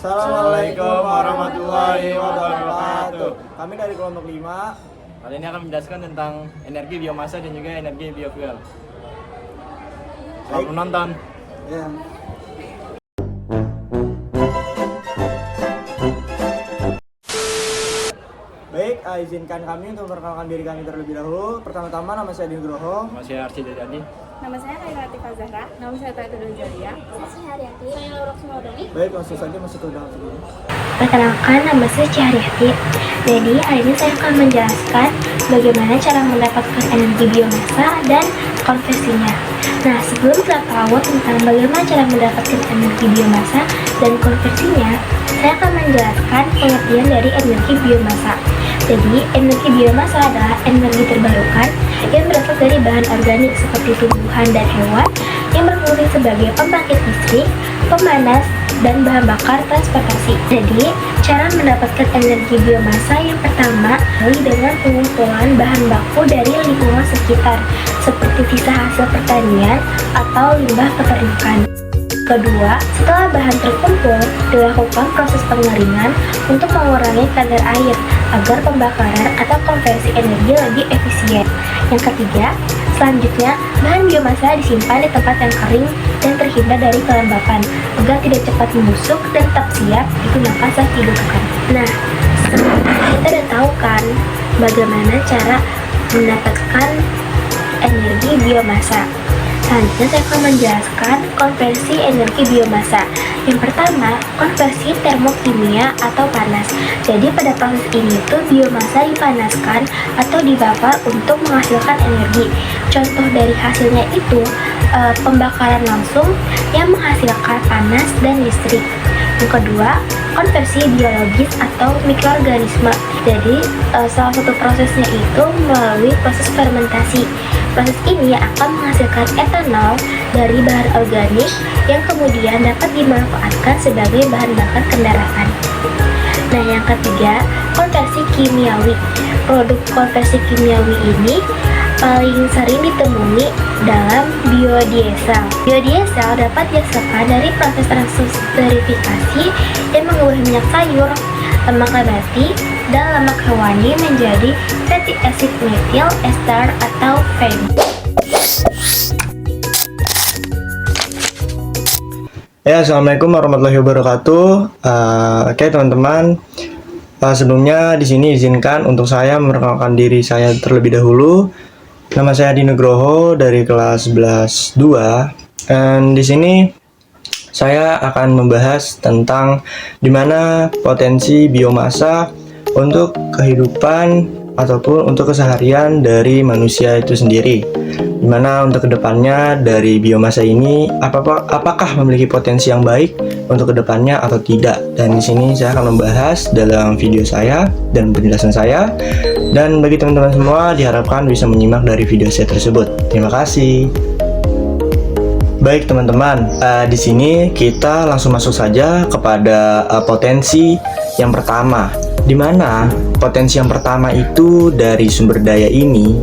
Assalamualaikum warahmatullahi wabarakatuh. Kami dari kelompok 5. Kali ini akan menjelaskan tentang energi biomasa dan juga energi biofuel. Selamat menonton. Ya. Baik, izinkan kami untuk memperkenalkan diri kami terlebih dahulu. Pertama-tama nama saya Nugroho. Nama saya Arsi Jadi. Nama saya Khairatifah Zahra. Nama saya Taituddin Jalia. Saya Haryati. Saya Laura Sumodoni. Baik, langsung saja masuk ke dalam video. Perkenalkan, nama saya Ciharyati. Jadi, hari ini saya akan menjelaskan bagaimana cara mendapatkan energi biomasa dan konversinya. Nah, sebelum kita tahu tentang bagaimana cara mendapatkan energi biomasa dan konversinya, saya akan menjelaskan pengertian dari energi biomasa. Jadi, energi biomasa adalah energi terbarukan yang berasal dari bahan organik seperti tumbuhan dan hewan yang berfungsi sebagai pembangkit listrik, pemanas, dan bahan bakar transportasi. Jadi, cara mendapatkan energi biomasa yang pertama dengan pengumpulan bahan baku dari lingkungan sekitar, seperti sisa hasil pertanian atau limbah peternakan. Kedua, setelah bahan terkumpul, dilakukan proses pengeringan untuk mengurangi kadar air agar pembakaran atau konversi energi lebih efisien. Yang ketiga, selanjutnya bahan biomasa disimpan di tempat yang kering dan terhindar dari kelembapan agar tidak cepat membusuk dan tetap siap digunakan saat dibutuhkan. Nah, kita udah tahu kan bagaimana cara mendapatkan energi biomasa. Selanjutnya saya akan menjelaskan konversi energi biomasa. Yang pertama, konversi termokimia atau panas. Jadi pada proses ini tuh biomasa dipanaskan atau dibakar untuk menghasilkan energi. Contoh dari hasilnya itu pembakaran langsung yang menghasilkan panas dan listrik. Yang kedua, konversi biologis atau mikroorganisme. Jadi salah satu prosesnya itu melalui proses fermentasi. Proses ini akan menghasilkan etanol dari bahan organik yang kemudian dapat dimanfaatkan sebagai bahan bakar kendaraan. Nah, yang ketiga, konversi kimiawi. Produk konversi kimiawi ini paling sering ditemui dalam biodiesel. Biodiesel dapat dihasilkan dari proses transesterifikasi yang mengubah minyak sayur, lemak nabati, dan lemak hewani menjadi fatty acid methyl ester atau FAME. Ya, assalamualaikum warahmatullahi wabarakatuh. Oke teman-teman, sebelumnya di sini izinkan untuk saya memperkenalkan diri saya terlebih dahulu. Nama saya Adi Nugroho dari kelas 11 2. Dan di sini saya akan membahas tentang dimana potensi biomasa untuk kehidupan ataupun untuk keseharian dari manusia itu sendiri. Dimana untuk kedepannya dari biomasa ini apakah memiliki potensi yang baik untuk kedepannya atau tidak. Dan di sini saya akan membahas dalam video saya dan penjelasan saya. Dan bagi teman-teman semua diharapkan bisa menyimak dari video saya tersebut. Terima kasih. Baik teman-teman, di sini kita langsung masuk saja kepada potensi yang pertama. Di mana potensi yang pertama itu dari sumber daya ini,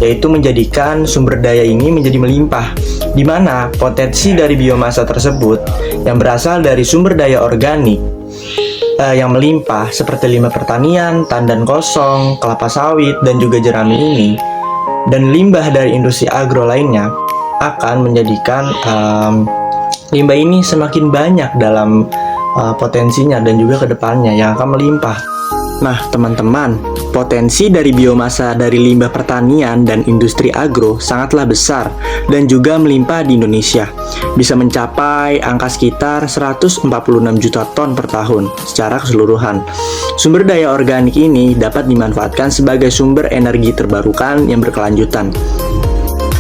yaitu menjadikan sumber daya ini menjadi melimpah. Di mana potensi dari biomasa tersebut yang berasal dari sumber daya organik yang melimpah seperti limbah pertanian, tandan kosong, kelapa sawit, dan juga jerami ini, dan limbah dari industri agro lainnya akan menjadikan limbah ini semakin banyak dalam potensinya dan juga kedepannya yang akan melimpah. Nah teman-teman, potensi dari biomasa dari limbah pertanian dan industri agro sangatlah besar dan juga melimpah di Indonesia. Bisa mencapai angka sekitar 146 juta ton per tahun secara keseluruhan. Sumber daya organik ini dapat dimanfaatkan sebagai sumber energi terbarukan yang berkelanjutan.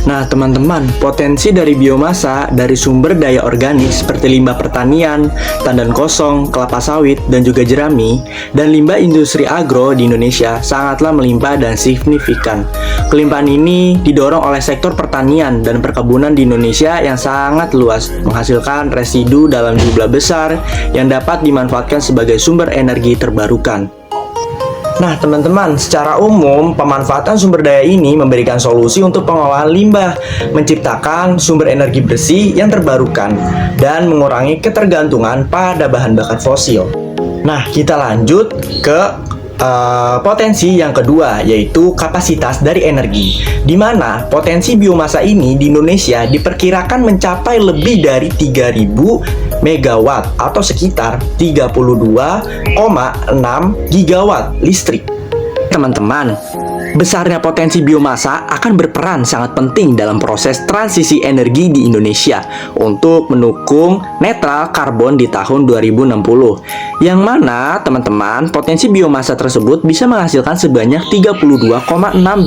Nah teman-teman, potensi dari biomasa dari sumber daya organik seperti limbah pertanian, tandan kosong, kelapa sawit, dan juga jerami, dan limbah industri agro di Indonesia sangatlah melimpah dan signifikan. Kelimpahan ini didorong oleh sektor pertanian dan perkebunan di Indonesia yang sangat luas, menghasilkan residu dalam jumlah besar yang dapat dimanfaatkan sebagai sumber energi terbarukan. Nah, teman-teman, secara umum pemanfaatan sumber daya ini memberikan solusi untuk pengelolaan limbah, menciptakan sumber energi bersih yang terbarukan, dan mengurangi ketergantungan pada bahan bakar fosil. Nah, kita lanjut ke potensi yang kedua, yaitu kapasitas dari energi, di mana potensi biomasa ini di Indonesia diperkirakan mencapai lebih dari 3.000 megawatt atau sekitar 32,6 gigawatt listrik. Teman-teman, besarnya potensi biomasa akan berperan sangat penting dalam proses transisi energi di Indonesia untuk mendukung netral karbon di tahun 2060. Yang mana, teman-teman, potensi biomasa tersebut bisa menghasilkan sebanyak 32,6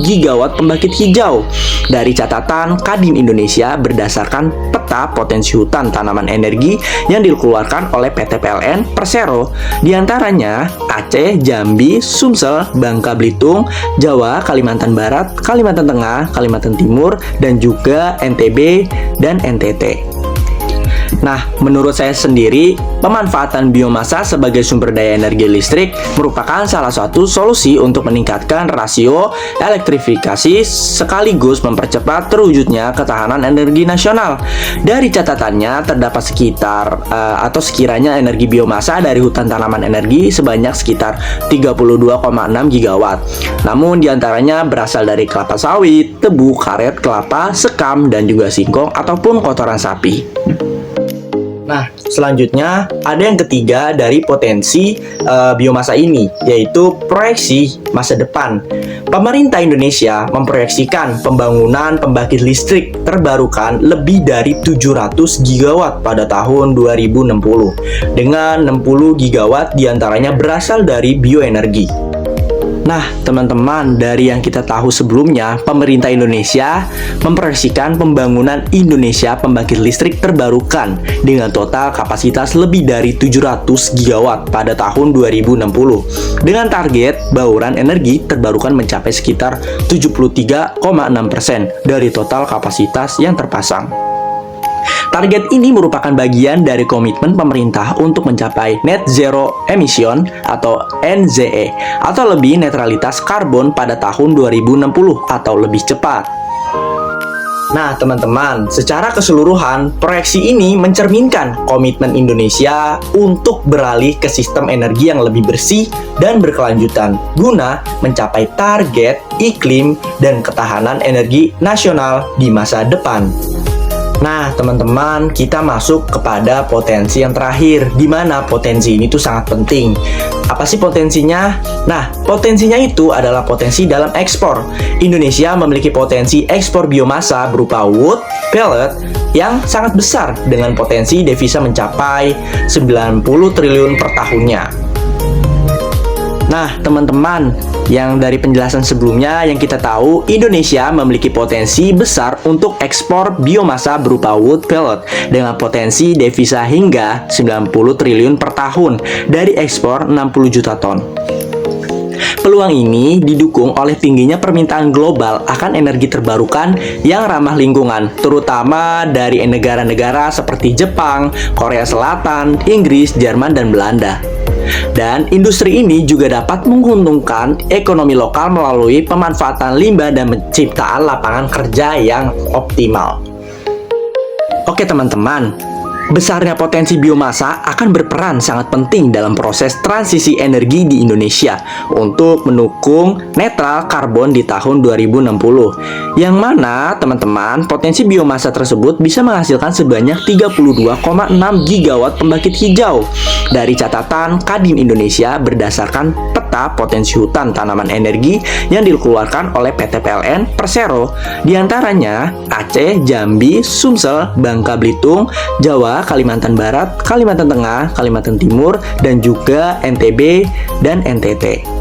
gigawatt pembangkit hijau dari catatan Kadin Indonesia berdasarkan peta potensi hutan tanaman energi yang dikeluarkan oleh PT PLN Persero, diantaranya Aceh, Jambi, Sumsel, Bangka Belitung, Jawa, Kalimantan Barat, Kalimantan Tengah, Kalimantan Timur, dan juga NTB dan NTT. Nah, menurut saya sendiri, pemanfaatan biomasa sebagai sumber daya energi listrik merupakan salah satu solusi untuk meningkatkan rasio elektrifikasi sekaligus mempercepat terwujudnya ketahanan energi nasional. Dari catatannya, terdapat sekiranya energi biomasa dari hutan tanaman energi sebanyak sekitar 32,6 gigawatt. Namun diantaranya berasal dari kelapa sawit, tebu, karet, kelapa, sekam, dan juga singkong ataupun kotoran sapi. Nah, selanjutnya ada yang ketiga dari potensi biomasa ini, yaitu proyeksi masa depan. Pemerintah Indonesia memproyeksikan pembangunan pembangkit listrik terbarukan lebih dari 700 gigawatt pada tahun 2060, dengan 60 gigawatt diantaranya berasal dari bioenergi. Nah, teman-teman, dari yang kita tahu sebelumnya, pemerintah Indonesia memproyeksikan pembangunan Indonesia pembangkit listrik terbarukan dengan total kapasitas lebih dari 700 gigawatt pada tahun 2060, dengan target bauran energi terbarukan mencapai sekitar 73,6% dari total kapasitas yang terpasang. Target ini merupakan bagian dari komitmen pemerintah untuk mencapai net zero emission atau NZE atau lebih netralitas karbon pada tahun 2060 atau lebih cepat. Nah, teman-teman, secara keseluruhan, proyeksi ini mencerminkan komitmen Indonesia untuk beralih ke sistem energi yang lebih bersih dan berkelanjutan guna mencapai target iklim dan ketahanan energi nasional di masa depan. Nah, teman-teman, kita masuk kepada potensi yang terakhir, di mana potensi ini tuh sangat penting. Apa sih potensinya? Nah, potensinya itu adalah potensi dalam ekspor. Indonesia memiliki potensi ekspor biomasa berupa wood, pellet, yang sangat besar dengan potensi devisa mencapai 90 triliun per tahunnya. Nah, teman-teman, yang dari penjelasan sebelumnya yang kita tahu, Indonesia memiliki potensi besar untuk ekspor biomasa berupa wood pellet dengan potensi devisa hingga 90 triliun per tahun dari ekspor 60 juta ton. Peluang ini didukung oleh tingginya permintaan global akan energi terbarukan yang ramah lingkungan, terutama dari negara-negara seperti Jepang, Korea Selatan, Inggris, Jerman, dan Belanda. Dan industri ini juga dapat menguntungkan ekonomi lokal melalui pemanfaatan limbah dan penciptaan lapangan kerja yang optimal. Oke teman-teman, besarnya potensi biomasa akan berperan sangat penting dalam proses transisi energi di Indonesia untuk mendukung netral karbon di tahun 2060. Yang mana, teman-teman, potensi biomasa tersebut bisa menghasilkan sebanyak 32,6 gigawatt pembangkit hijau dari catatan Kadin Indonesia berdasarkan peta potensi hutan tanaman energi yang dikeluarkan oleh PT PLN Persero, diantaranya Aceh, Jambi, Sumsel, Bangka Belitung, Jawa, Kalimantan Barat, Kalimantan Tengah, Kalimantan Timur, dan juga NTB dan NTT.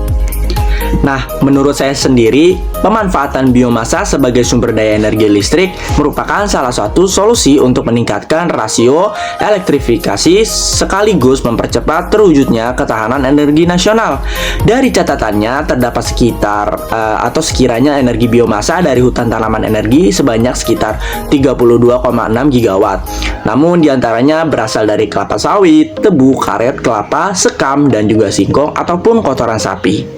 Nah, menurut saya sendiri, pemanfaatan biomasa sebagai sumber daya energi listrik merupakan salah satu solusi untuk meningkatkan rasio elektrifikasi sekaligus mempercepat terwujudnya ketahanan energi nasional. Dari catatannya, terdapat sekiranya energi biomasa dari hutan tanaman energi sebanyak sekitar 32,6 gigawatt. Namun diantaranya berasal dari kelapa sawit, tebu, karet, kelapa, sekam, dan juga singkong ataupun kotoran sapi.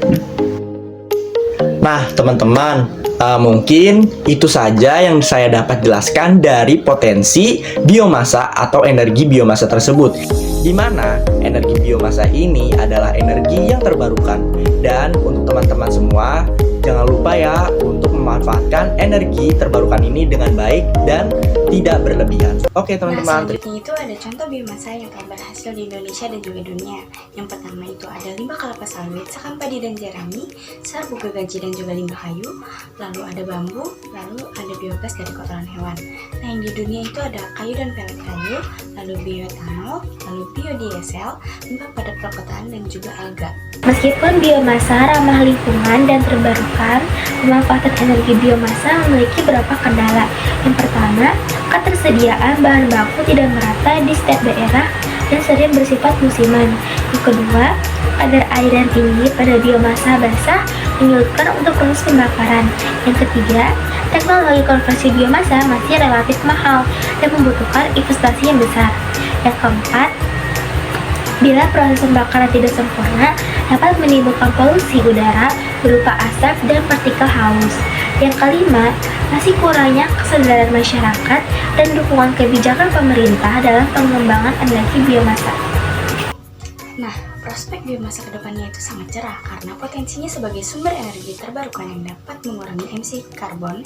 Nah, teman-teman, mungkin itu saja yang saya dapat jelaskan dari potensi biomasa atau energi biomasa tersebut. Di mana energi biomasa ini adalah energi yang terbarukan. Dan untuk teman-teman semua, jangan lupa ya untuk memanfaatkan energi terbarukan ini dengan baik dan tidak berlebihan. Oke teman-teman. Selanjutnya itu ada contoh biomasa yang telah berhasil di Indonesia dan juga dunia. Yang pertama itu ada limbah kelapa sawit, sekam padi dan jerami, serbuk gergaji dan juga limbah kayu, lalu ada bambu, lalu ada biogas dari kotoran hewan. Nah yang di dunia itu ada kayu dan pelet kayu, lalu bioetanol, lalu biodiesel, limbah padat perkotaan dan juga alga. Meskipun biomasa ramah lingkungan dan terbarukan, pemanfaatan energi biomasa memiliki beberapa kendala. Yang pertama, ketersediaan bahan baku tidak merata di setiap daerah dan sering bersifat musiman. Yang kedua, kadar air yang tinggi pada biomasa basah menyulitkan untuk proses pembakaran. Yang ketiga, teknologi konversi biomasa masih relatif mahal dan membutuhkan investasi yang besar. Yang keempat, bila proses pembakaran tidak sempurna, dapat menimbulkan polusi udara berupa asap dan partikel halus. Yang kelima, masih kurangnya kesadaran masyarakat dan dukungan kebijakan pemerintah dalam pengembangan energi biomasa. Nah, prospek biomasa kedepannya itu sangat cerah karena potensinya sebagai sumber energi terbarukan yang dapat mengurangi emisi karbon,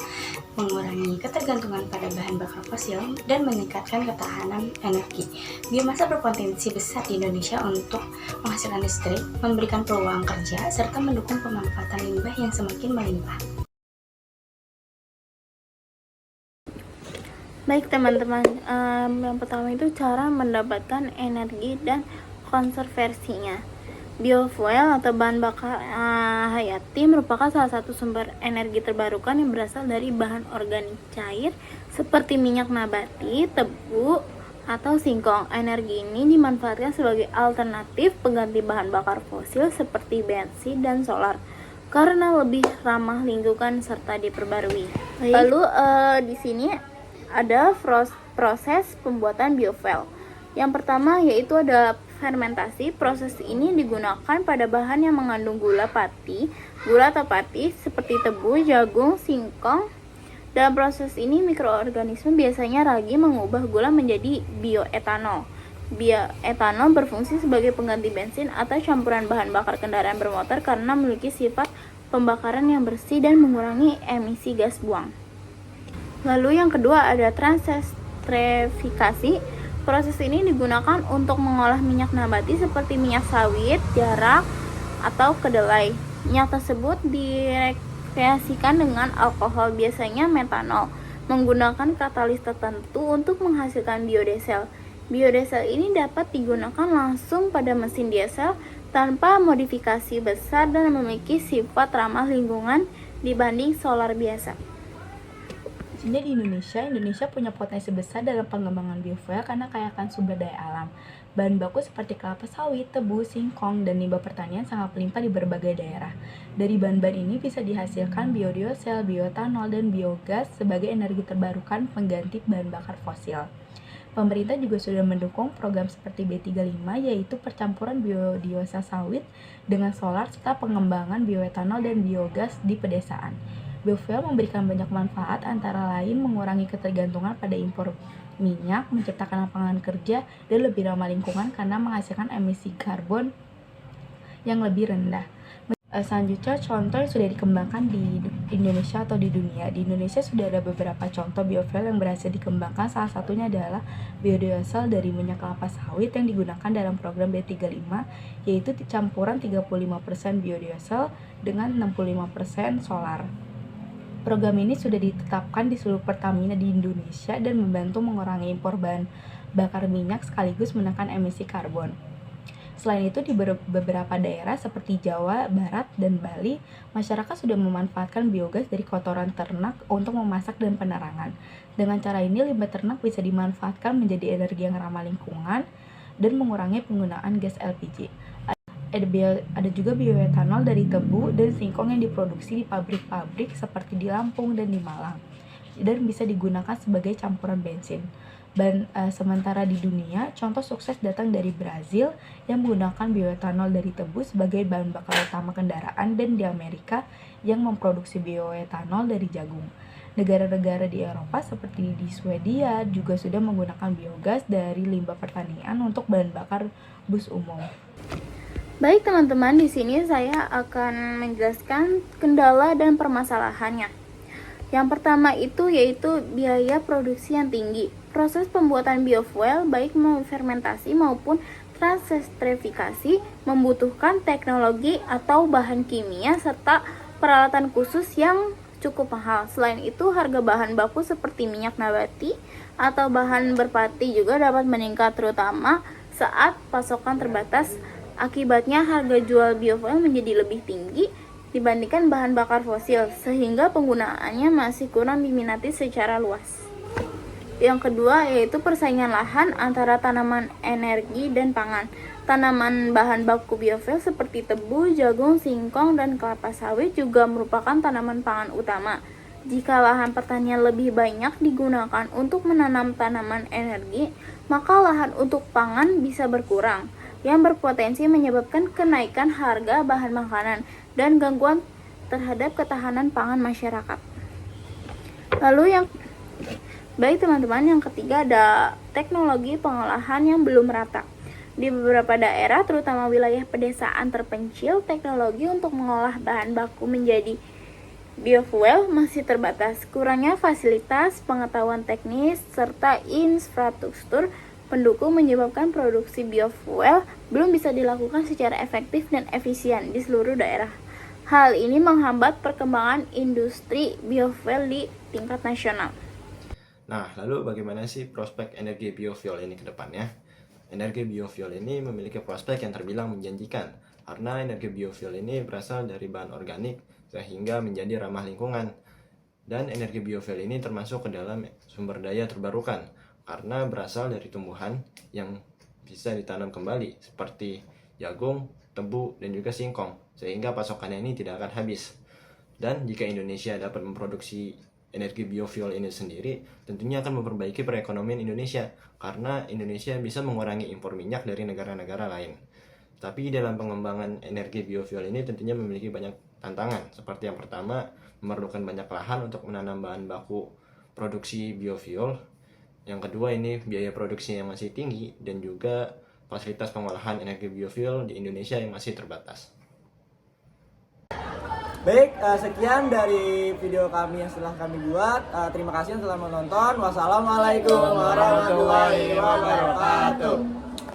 mengurangi ketergantungan pada bahan bakar fosil, dan meningkatkan ketahanan energi. Biomasa berpotensi besar di Indonesia untuk menghasilkan listrik, memberikan peluang kerja, serta mendukung pemanfaatan limbah yang semakin melimpah. Baik teman-teman, yang pertama itu cara mendapatkan energi dan konservasinya. Biofuel atau bahan bakar hayati merupakan salah satu sumber energi terbarukan yang berasal dari bahan organik cair seperti minyak nabati, tebu, atau singkong. Energi ini dimanfaatkan sebagai alternatif pengganti bahan bakar fosil seperti bensin dan solar karena lebih ramah lingkungan serta diperbarui. Lalu di sini ada proses pembuatan biofuel. Yang pertama yaitu ada fermentasi. Proses ini digunakan pada bahan yang mengandung gula atau pati seperti tebu, jagung, singkong. Dalam proses ini mikroorganisme biasanya ragi mengubah gula menjadi bioetanol. Bioetanol berfungsi sebagai pengganti bensin atau campuran bahan bakar kendaraan bermotor karena memiliki sifat pembakaran yang bersih dan mengurangi emisi gas buang. Lalu yang kedua ada transesterifikasi. Proses ini digunakan untuk mengolah minyak nabati seperti minyak sawit, jarak, atau kedelai. Minyak tersebut direkreasikan dengan alkohol, biasanya metanol, menggunakan katalis tertentu untuk menghasilkan biodiesel. Biodiesel ini dapat digunakan langsung pada mesin diesel tanpa modifikasi besar dan memiliki sifat ramah lingkungan dibanding solar biasa. Di Indonesia punya potensi besar dalam pengembangan biofuel karena kaya akan sumber daya alam. Bahan baku seperti kelapa sawit, tebu, singkong, dan limbah pertanian sangat melimpah di berbagai daerah. Dari bahan-bahan ini bisa dihasilkan biodiesel, bioetanol, dan biogas sebagai energi terbarukan pengganti bahan bakar fosil. Pemerintah juga sudah mendukung program seperti B35, yaitu percampuran biodiesel sawit dengan solar serta pengembangan bioetanol dan biogas di pedesaan. Biofuel memberikan banyak manfaat, antara lain mengurangi ketergantungan pada impor minyak, menciptakan lapangan kerja, dan lebih ramah lingkungan karena menghasilkan emisi karbon yang lebih rendah. Selanjutnya, contoh yang sudah dikembangkan di Indonesia atau di dunia. Di Indonesia sudah ada beberapa contoh biofuel yang berhasil dikembangkan. Salah satunya adalah biodiesel dari minyak kelapa sawit yang digunakan dalam program B35, yaitu campuran 35% biodiesel dengan 65% solar. Program ini sudah ditetapkan di seluruh Pertamina di Indonesia dan membantu mengurangi impor bahan bakar minyak sekaligus menekan emisi karbon. Selain itu, di beberapa daerah seperti Jawa Barat dan Bali, masyarakat sudah memanfaatkan biogas dari kotoran ternak untuk memasak dan penerangan. Dengan cara ini, limbah ternak bisa dimanfaatkan menjadi energi yang ramah lingkungan dan mengurangi penggunaan gas LPG. Ada juga bioetanol dari tebu dan singkong yang diproduksi di pabrik-pabrik seperti di Lampung dan di Malang, dan bisa digunakan sebagai campuran bensin. Sementara di dunia, contoh sukses datang dari Brazil yang menggunakan bioetanol dari tebu sebagai bahan bakar utama kendaraan, dan di Amerika yang memproduksi bioetanol dari jagung. Negara-negara di Eropa seperti di Swedia juga sudah menggunakan biogas dari limbah pertanian untuk bahan bakar bus umum. Baik teman-teman, di sini saya akan menjelaskan kendala dan permasalahannya. Yang pertama itu yaitu biaya produksi yang tinggi. Proses pembuatan biofuel baik fermentasi maupun transesterifikasi membutuhkan teknologi atau bahan kimia serta peralatan khusus yang cukup mahal. Selain itu, harga bahan baku seperti minyak nabati atau bahan berpati juga dapat meningkat, terutama saat pasokan terbatas. Akibatnya harga jual biofuel menjadi lebih tinggi dibandingkan bahan bakar fosil, sehingga penggunaannya masih kurang diminati secara luas. Yang kedua yaitu persaingan lahan antara tanaman energi dan pangan. Tanaman bahan baku biofuel seperti tebu, jagung, singkong, dan kelapa sawit juga merupakan tanaman pangan utama. Jika lahan pertanian lebih banyak digunakan untuk menanam tanaman energi, maka lahan untuk pangan bisa berkurang, yang berpotensi menyebabkan kenaikan harga bahan makanan dan gangguan terhadap ketahanan pangan masyarakat. Baik teman-teman, yang ketiga ada teknologi pengolahan yang belum merata. Di beberapa daerah, terutama wilayah pedesaan terpencil, teknologi untuk mengolah bahan baku menjadi biofuel masih terbatas. Kurangnya fasilitas, pengetahuan teknis, serta infrastruktur pendukung menyebabkan produksi biofuel belum bisa dilakukan secara efektif dan efisien di seluruh daerah. Hal ini menghambat perkembangan industri biofuel di tingkat nasional. Nah, lalu bagaimana sih prospek energi biofuel ini ke depannya? Energi biofuel ini memiliki prospek yang terbilang menjanjikan, karena energi biofuel ini berasal dari bahan organik sehingga menjadi ramah lingkungan. Dan energi biofuel ini termasuk ke dalam sumber daya terbarukan, karena berasal dari tumbuhan yang bisa ditanam kembali seperti jagung, tebu, dan juga singkong, sehingga pasokannya ini tidak akan habis. Dan jika Indonesia dapat memproduksi energi biofuel ini sendiri, tentunya akan memperbaiki perekonomian Indonesia, karena Indonesia bisa mengurangi impor minyak dari negara-negara lain. Tapi dalam pengembangan energi biofuel ini tentunya memiliki banyak tantangan, seperti yang pertama, memerlukan banyak lahan untuk menanam bahan baku produksi biofuel. Yang kedua, ini biaya produksi yang masih tinggi, dan juga fasilitas pengolahan energi biofuel di Indonesia yang masih terbatas. Baik, sekian dari video kami yang telah kami buat. Terima kasih yang telah menonton. Wassalamualaikum warahmatullahi wabarakatuh.